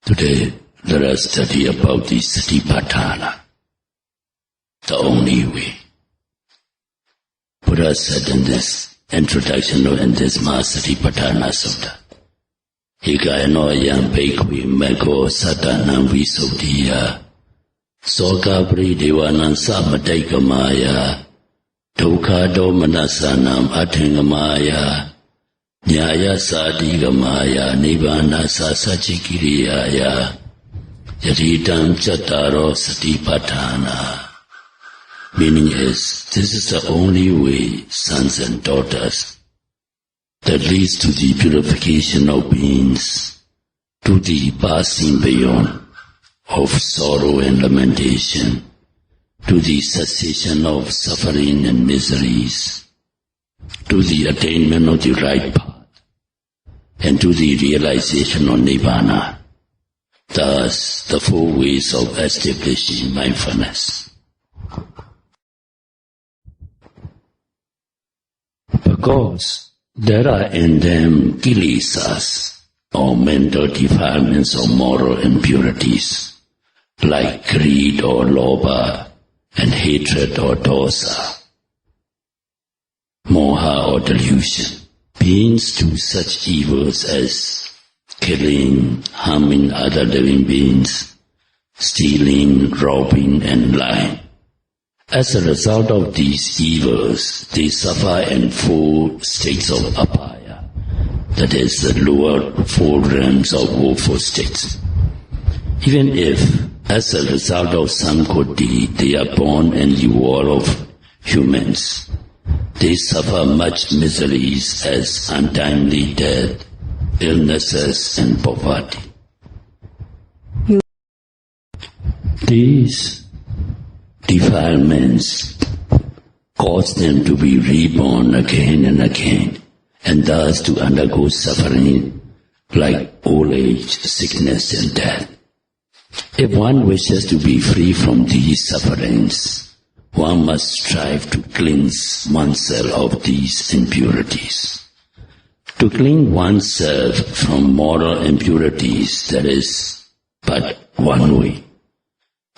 Today, let us study about the Satipaṭṭhāna, the only way. Buddha said in this introduction in this Satipaṭṭhāna Sutta, Ekayano yam bhikkhve megho satanam visuddhiya soka pridevānam samataikamaya dukkha domanassanam atthāngamaya Nyaya sadigamaya nibbana sasachikiriyaya yadidam cattaro Satipaṭṭhāna. Meaning is, this is the only way, sons and daughters, that leads to the purification of beings, to the passing beyond of sorrow and lamentation, to the cessation of suffering and miseries, to the attainment of the right path, and to the realization of Nibbana. Thus, the four ways of establishing mindfulness. Because there are in them kilesas, or mental defilements or moral impurities, like greed or lobha, and hatred or dosa, moha or delusion. Beings do such evils as killing, harming other living beings, stealing, robbing, and lying. As a result of these evils, they suffer in four states of apaya, that is, the lower four realms of woeful states. Even if, as a result of some good deed, they are born in the world of humans, they suffer much miseries as untimely death, illnesses, and poverty. These defilements cause them to be reborn again and again, and thus to undergo suffering like old age, sickness, and death. If one wishes to be free from these sufferings, one must strive to cleanse oneself of these impurities. To clean oneself from moral impurities, there is but one way,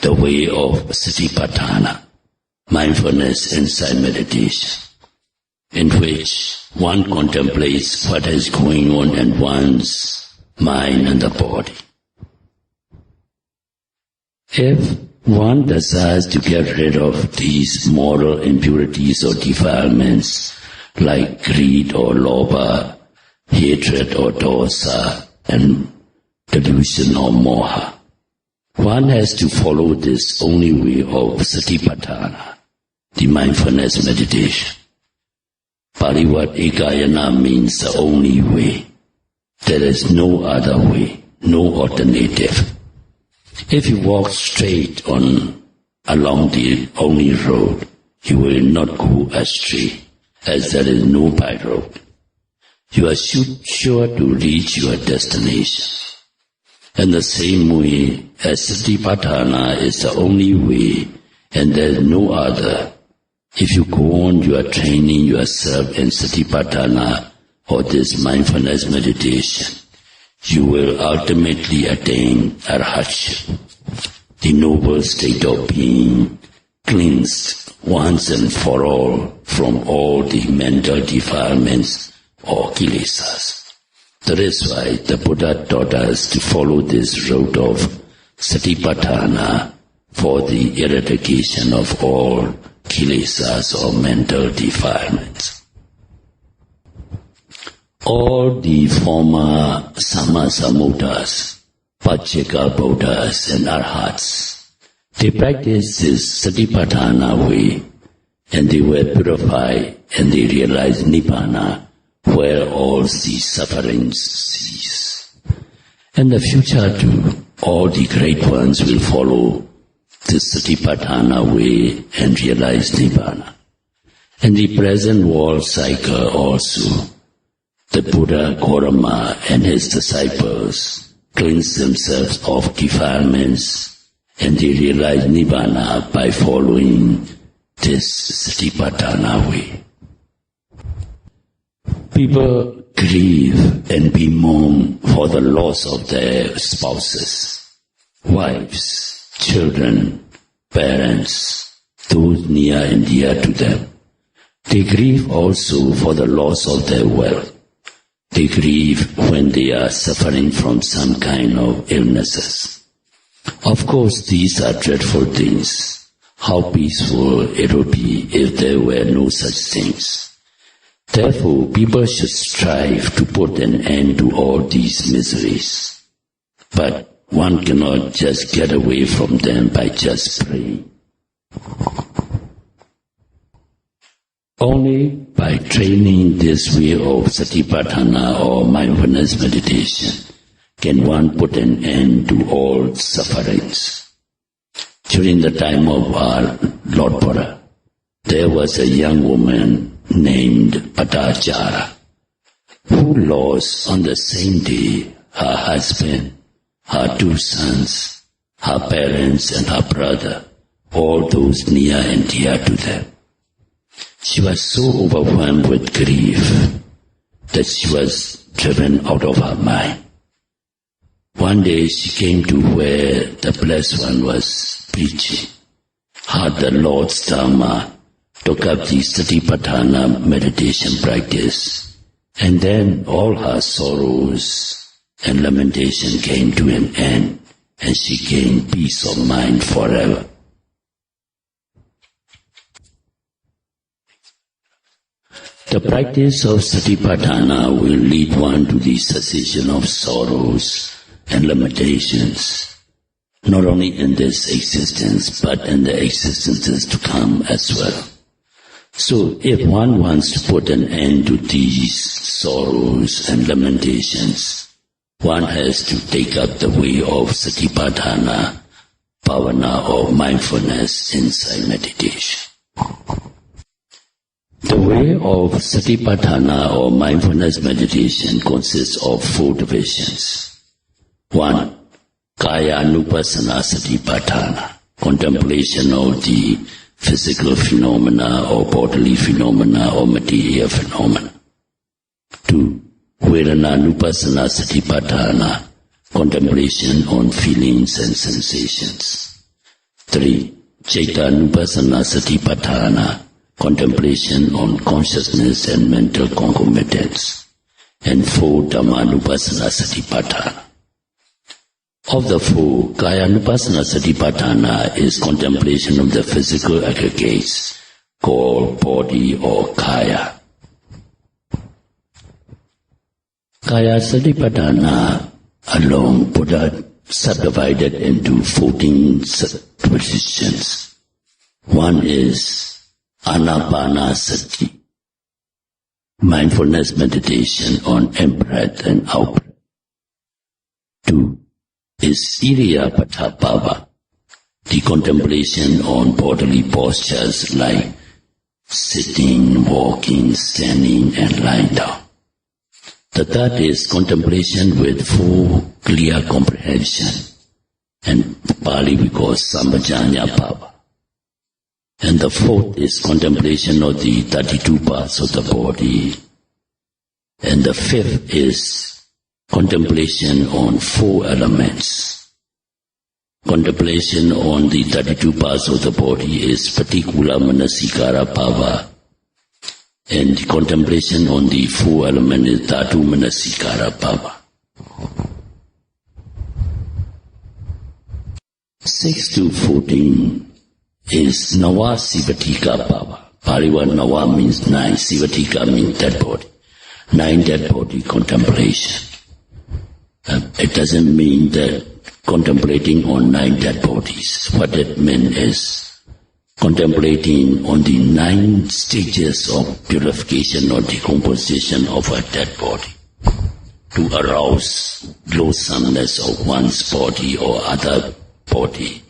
the way of Satipaṭṭhāna, mindfulness inside meditation, in which one contemplates what is going on in one's mind and the body. If one desires to get rid of these moral impurities or defilements like greed or lobha, hatred or dosa, and delusion or moha, one has to follow this only way of Satipaṭṭhāna, the mindfulness meditation. Pali word ekayana means the only way. There is no other way, no alternative. If you walk straight on along the only road, you will not go astray, as there is no by road. You are sure to reach your destination. In the same way as Satipaṭṭhāna is the only way and there is no other, if you go on you are training yourself in Satipaṭṭhāna or this mindfulness meditation, you will ultimately attain arhatship, the noble state of being cleansed once and for all from all the mental defilements or kilesas. That is why the Buddha taught us to follow this road of Satipaṭṭhāna for the eradication of all kilesas or mental defilements. All the former Sammasambuddhas, Pacceka Buddhas and Arhats, they practiced this Satipaṭṭhāna way, and they were purified and they realized Nibbana, where all these sufferings cease. In the future too, all the great ones will follow the Satipaṭṭhāna way and realize Nibbana. In the present world cycle also, the Buddha Gautama and his disciples cleanse themselves of defilements and they realize Nibbana by following this Satipaṭṭhāna way. People grieve and bemoan for the loss of their spouses, wives, children, parents, those near and dear to them. They grieve also for the loss of their wealth. They grieve when they are suffering from some kind of illnesses. Of course, these are dreadful things. How peaceful it would be if there were no such things. Therefore, people should strive to put an end to all these miseries. But one cannot just get away from them by just praying. Only by training this way of Satipaṭṭhāna or mindfulness meditation can one put an end to all sufferings. During the time of our Lord Buddha, there was a young woman named Patachara, who lost on the same day her husband, her 2 sons, her parents and her brother, all those near and dear to them. She was so overwhelmed with grief that she was driven out of her mind. One day she came to where the Blessed One was preaching, heard the Lord's Dharma, took up the Satipaṭṭhāna meditation practice, and then all her sorrows and lamentation came to an end, and she gained peace of mind forever. The practice of Satipaṭṭhāna will lead one to the cessation of sorrows and limitations, not only in this existence, but in the existences to come as well. So if one wants to put an end to these sorrows and lamentations, one has to take up the way of Satipaṭṭhāna, bhavana or mindfulness inside meditation. The way of Satipaṭṭhāna or mindfulness meditation consists of 4 divisions. 1. Kaya-anupassana Satipaṭṭhāna, contemplation of the physical phenomena or bodily phenomena or material phenomena. 2. Vedana-anupassana Satipaṭṭhāna, contemplation on feelings and sensations. 3. Citta-anupassana Satipaṭṭhāna, contemplation on consciousness and mental concomitants. And 4. Dhamma-anupassana Satipaṭṭhāna. Of the 4, Kaya-anupassana Satipaṭṭhāna is contemplation of the physical aggregates called body or kaya. Kaya Satipaṭṭhāna alone Buddha subdivided into 14 positions. 1 is Anapanasati, mindfulness meditation on in-breath and out-breath. 2 is Iriyapatha, the contemplation on bodily postures like sitting, walking, standing and lying down. The 3rd is contemplation with full clear comprehension, and Pali we call Sambhajanya Bhava. And the 4th is contemplation of the 32 parts of the body. And the 5th is contemplation on 4 elements. Contemplation on the 32 parts of the body is Patikula Manasikara Bhava, and contemplation on the 4 elements is Dhatu Manasikara Bhava. 6 to 14 is Nava Sivatika Bhava. Pali word Nava means 9, Sivatika means dead body. 9 dead body contemplation. It doesn't mean that contemplating on 9 dead bodies. What it meant is contemplating on the 9 stages of purification or decomposition of a dead body to arouse loathsomeness of one's body or other body,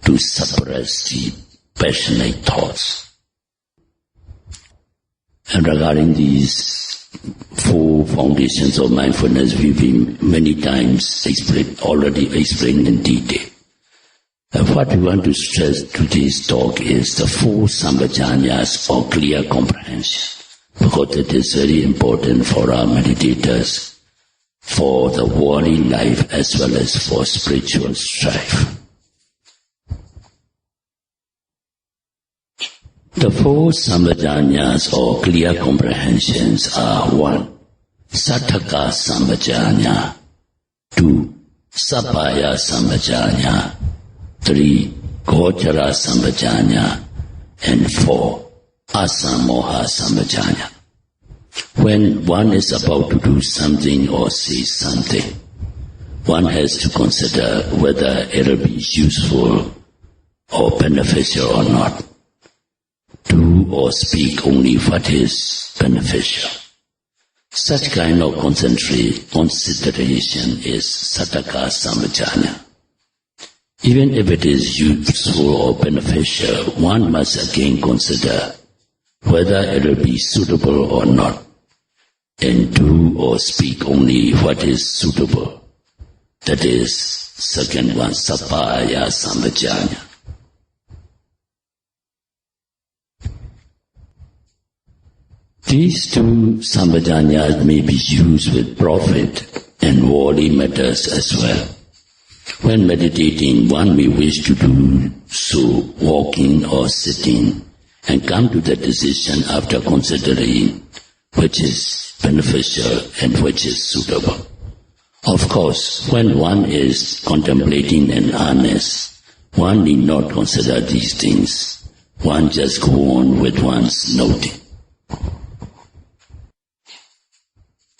to suppress the passionate thoughts. And regarding these 4 foundations of mindfulness, we've been many times already explained in detail. And what we want to stress today's talk is the 4 sambhajanyas or clear comprehension. because it is very important for our meditators, for the worldly life as well as for spiritual strife. The four sambhajanyas or clear comprehensions are 1. Sattaka sambhajanya, 2. Sappaya sambhajanya, 3. Gochara sambhajanya, and 4. Asamoha sambhajanya. When one is about to do something or say something, one has to consider whether it will be useful or beneficial or not. Do or speak only what is beneficial. Such kind of consideration is Sattaka sambhajanya. Even if it is useful or beneficial, one must again consider whether it will be suitable or not, and do or speak only what is suitable. That is second one, Sappaya sambhajanya. These two sambhajanyas may be used with profit and worldly matters as well. When meditating, one may wish to do so walking or sitting, and come to the decision after considering which is beneficial and which is suitable. Of course, when one is contemplating in earnest, one need not consider these things. One just go on with one's noting.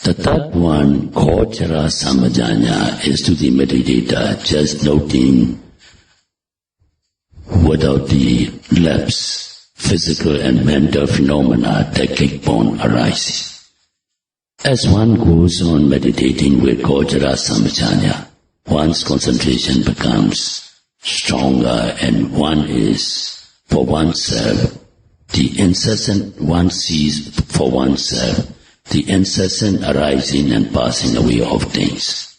The third one, Gochara sambhajanya, is to the meditator just noting without the lapse physical and mental phenomena that keep on arising. As one goes on meditating with Gochara sambhajanya, one's concentration becomes stronger and one is for oneself, one sees for oneself the incessant arising and passing away of things.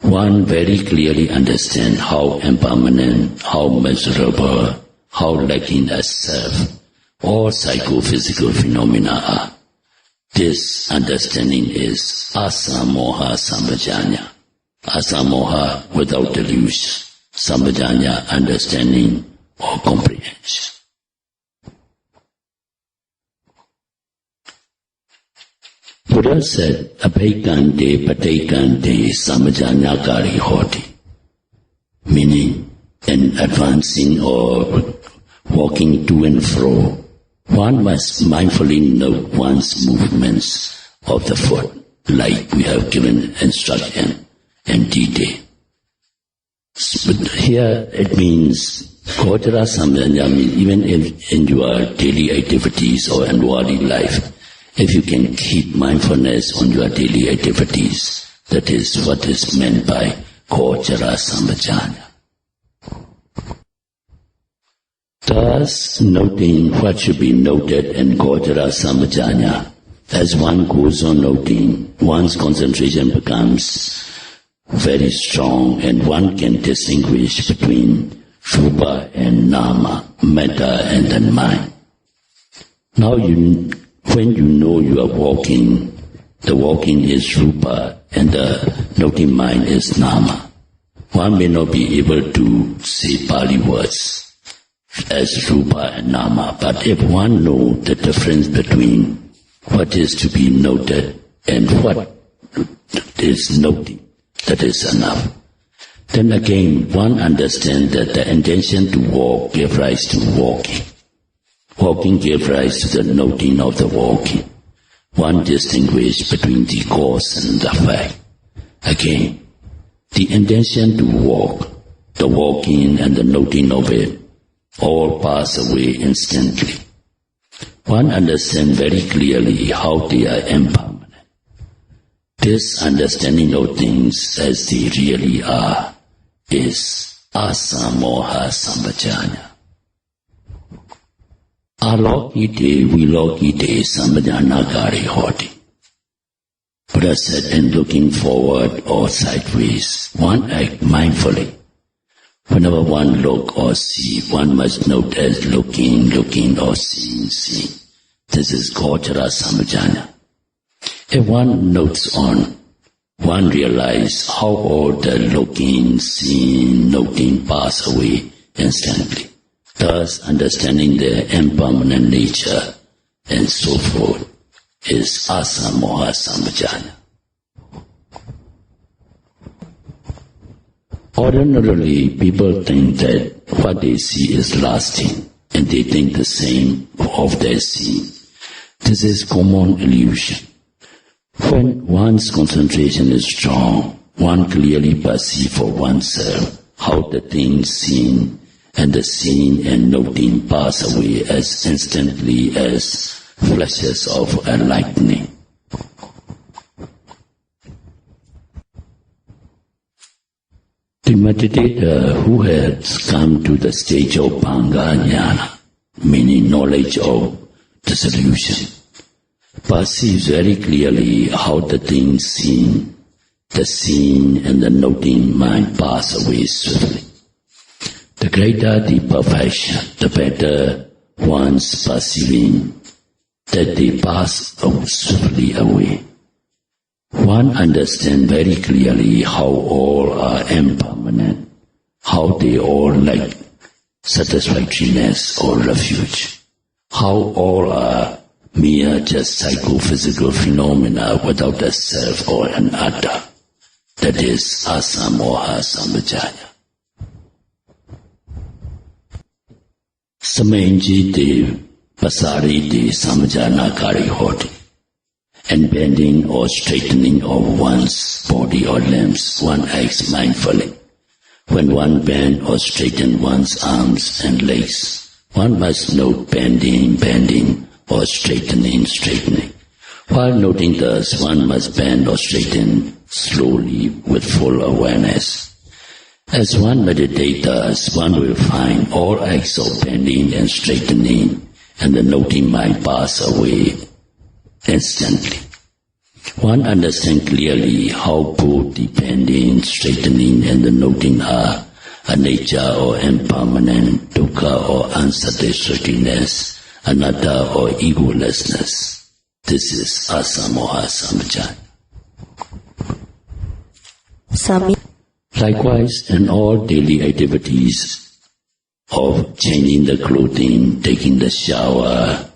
One very clearly understands how impermanent, how miserable, how lacking as self all psychophysical phenomena are. This understanding is asamoha sambhajanya. Asamoha without delusion. Sambhajanya understanding or comprehension. Buddha said, Abhaikante pateikante sambhajanyakari hoti. Meaning, in advancing or walking to and fro, one must mindfully note one's movements of the foot, like we have given instruction in detail. But here it means, Gochara sambhajanya means even in your daily activities or in worldly life, if you can keep mindfulness on your daily activities, that is what is meant by Gochara sambhajanya. Thus, noting what should be noted in Gochara sambhajanya, as one goes on noting, one's concentration becomes very strong and one can distinguish between Rupa and Nama, Metta and then mind. Now when you know you are walking, the walking is Rupa and the noting mind is Nama. One may not be able to say Pali words as Rupa and Nama, but if one knows the difference between what is to be noted and what is noting, that is enough. Then again, one understands that the intention to walk gives rise to walking. Walking gives rise to the noting of the walking. One distinguishes between the cause and the fact. Again, the intention to walk, the walking and the noting of it, all pass away instantly. One understands very clearly how they are impermanent. This understanding of things as they really are is asamoha sambhajanya. Alokite vilokite sambhajanakari hoti. Buddha said, in looking forward or sideways, one act mindfully. Whenever one look or see, one must note as looking or seeing. This is Gochara Samajana. If one notes on, one realizes how all the looking, seeing, noting pass away instantly, thus understanding their impermanent nature and so forth is asamoha samajana. Ordinarily, people think that what they see is lasting, and they think the same of their seeing. This is common illusion. When one's concentration is strong, one clearly perceives for oneself how the things seen and the seeing and noting pass away as instantly as flashes of a lightning. The meditator who has come to the stage of Bhanga Jnana, meaning knowledge of dissolution, perceives very clearly how the things seen, the seeing and the noting might pass away swiftly. The greater the perfection, the better one's perceiving that they pass swiftly away. One understands very clearly how all are impermanent, how they all lack satisfactoriness or refuge, how all are mere just psychophysical phenomena without a self or an atta. That is asamoha samajana. Samenji de pasari de samajana kari hoti. And bending or straightening of one's body or limbs, one acts mindfully. When one bends or straightens one's arms and legs, one must note bending, or straightening. While noting thus, one must bend or straighten slowly with full awareness. As one meditates thus, one will find all acts of bending and straightening, and the noting might pass away instantly. One understands clearly how both the bending, straightening and the noting are anicca or impermanent, dukkha or unsatisfactoriness, anatta or egolessness. This is asamoha samajana. Likewise, in all daily activities of changing the clothing, taking the shower,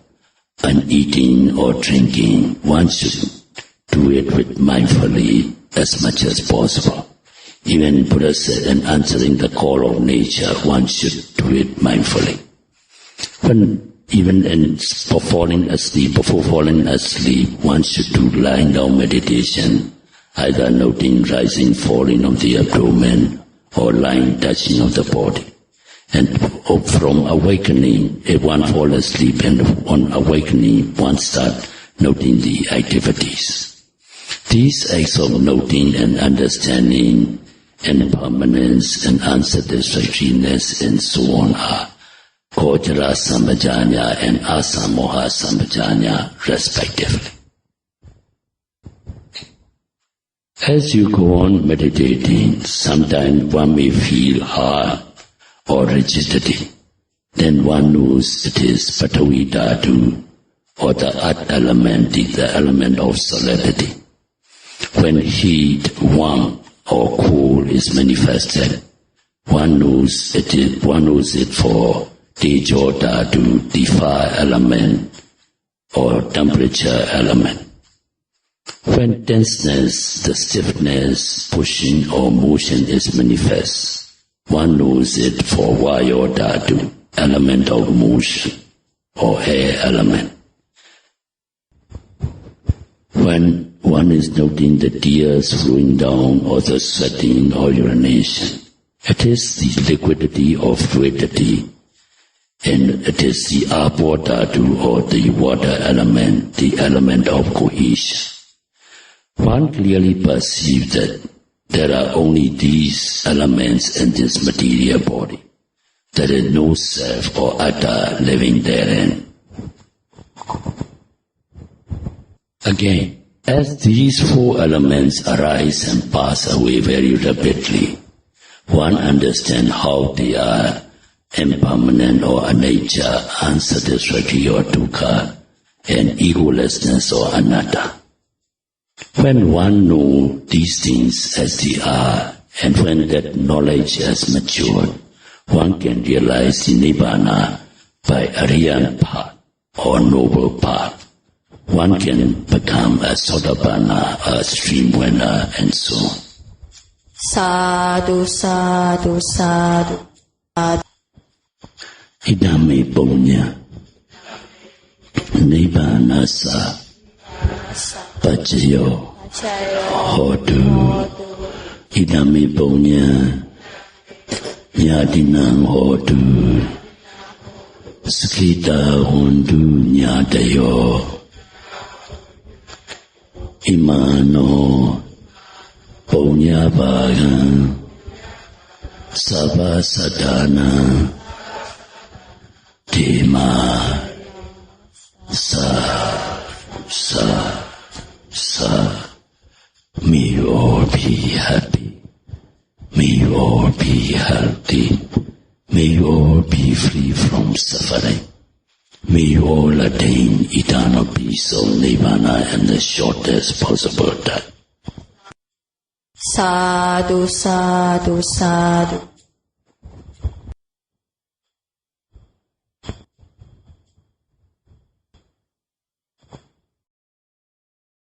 and eating or drinking, one should do it with mindfully as much as possible. Even Buddha said, in answering the call of nature, one should do it mindfully. Before falling asleep, one should do lying down meditation, either noting rising, falling of the abdomen, or lying, touching of the body. And from awakening, if one falls asleep and on awakening, one starts noting the activities. These acts of noting and understanding impermanence and unsatisfactoriness and so on are Gochara Samajana and Asamoha Samajana respectively. As you go on meditating, sometimes one may feel hard or rigidity. Then one knows it is Patavi Dhatu, or the At element, the element of solidity. When heat, warmth, or cool is manifested, one knows it for Tejo Dhatu, the fire element, or temperature element. When tenseness, the stiffness, pushing, or motion is manifest, one knows it for Vayo Dhatu, element of motion, or air element. When one is noting the tears flowing down, or the sweating or urination, it is the liquidity of fluidity, and it is the Apo Dhatu, or the water element, the element of cohesion. One clearly perceives that there are only these elements in this material body. There is no self or atta living therein. Again, as these four elements arise and pass away very rapidly, one understands how they are impermanent or anicca, unsatisfactory or dukkha, and egolessness or anatta. When one knows these things as they are, and when that knowledge has matured, one can realize the Nibbana by Aryan path or noble path. One can become a Satipaṭṭhāna, a stream winner, and so on. Sadhu, sadhu, sadhu, sadhu. Idame punya Nibbana sa Pacayo Hotu. Idame punya Nyadinang Hotu Skita Hondu Nyadayo Imano Punya Bhagan Sabha Sadhana Tema May you all be happy. May you all be healthy. May you all be free from suffering. May you all attain eternal peace or Nibbana in the shortest possible time. Sadhu, sadhu, sadhu.